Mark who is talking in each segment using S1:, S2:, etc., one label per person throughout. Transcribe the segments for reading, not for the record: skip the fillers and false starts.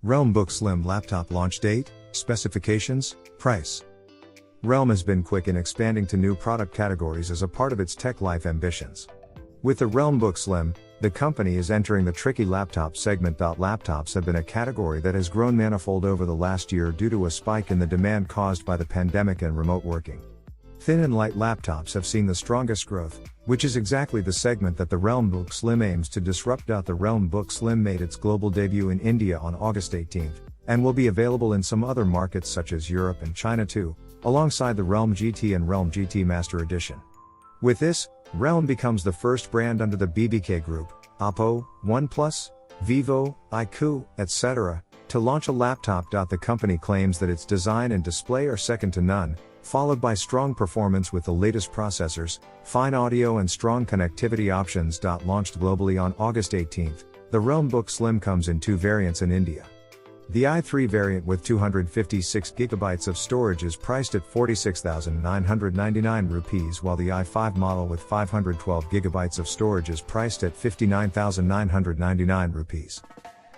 S1: Realme Book Slim Laptop Launch Date, Specifications, Price. Realme has been quick in expanding to new product categories as a part of its tech life ambitions. With the Realme Book Slim, the company is entering the tricky laptop segment. Laptops have been a category that has grown manifold over the last year due to a spike in the demand caused by the pandemic and remote working. Thin and light laptops have seen the strongest growth, which is exactly the segment that the Realme Book Slim aims to disrupt. The Realme Book Slim made its global debut in India on August 18, and will be available in some other markets such as Europe and China too, alongside the Realme GT and Realme GT Master Edition. With this, Realme becomes the first brand under the BBK Group, Oppo, OnePlus, Vivo, iQOO, etc., to launch a laptop. The company claims that its design and display are second to none, followed by strong performance with the latest processors, fine audio and strong connectivity options. Launched globally on August 18, the Realme Book Slim comes in two variants in India. The i3 variant with 256GB of storage is priced at 46,999 rupees, while the i5 model with 512GB of storage is priced at 59,999 rupees.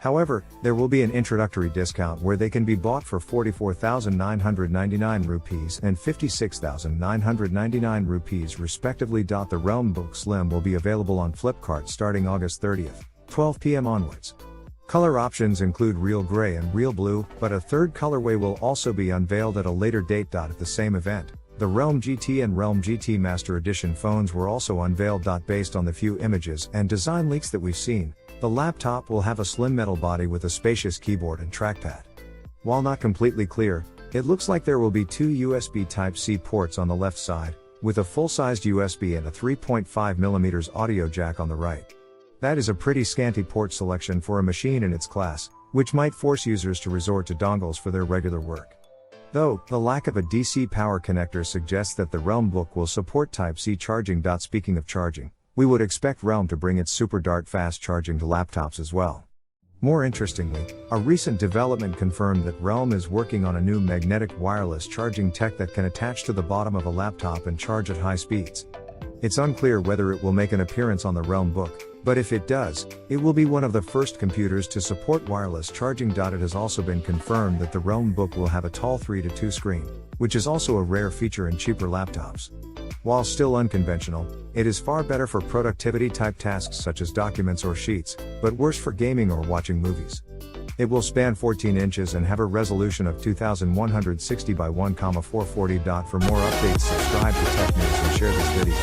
S1: However, there will be an introductory discount where they can be bought for 44,999 rupees and 56,999 rupees respectively. The Realme Book Slim will be available on Flipkart starting August 30, 12 p.m. onwards. Color options include Real Grey and Real Blue, but a third colorway will also be unveiled at a later date. At the same event, the Realme GT and Realme GT Master Edition phones were also unveiled. Based on the few images and design leaks that we've seen, the laptop will have a slim metal body with a spacious keyboard and trackpad. While not completely clear, it looks like there will be two USB Type-C ports on the left side, with a full-sized USB and a 3.5mm audio jack on the right. That is a pretty scanty port selection for a machine in its class, which might force users to resort to dongles for their regular work. Though, the lack of a DC power connector suggests that the Realme Book will support Type-C charging. Speaking of charging, we would expect Realme to bring its Super Dart fast charging to laptops as well. More interestingly, a recent development confirmed that Realme is working on a new magnetic wireless charging tech that can attach to the bottom of a laptop and charge at high speeds. It's unclear whether it will make an appearance on the Realme Book, but if it does, it will be one of the first computers to support wireless charging. It has also been confirmed that the Realme Book will have a tall 3:2 screen, which is also a rare feature in cheaper laptops. While still unconventional, it is far better for productivity type tasks such as documents or sheets, but worse for gaming or watching movies. It will span 14 inches and have a resolution of 2160 by 1,440. For more updates, subscribe to Tech News and share this video.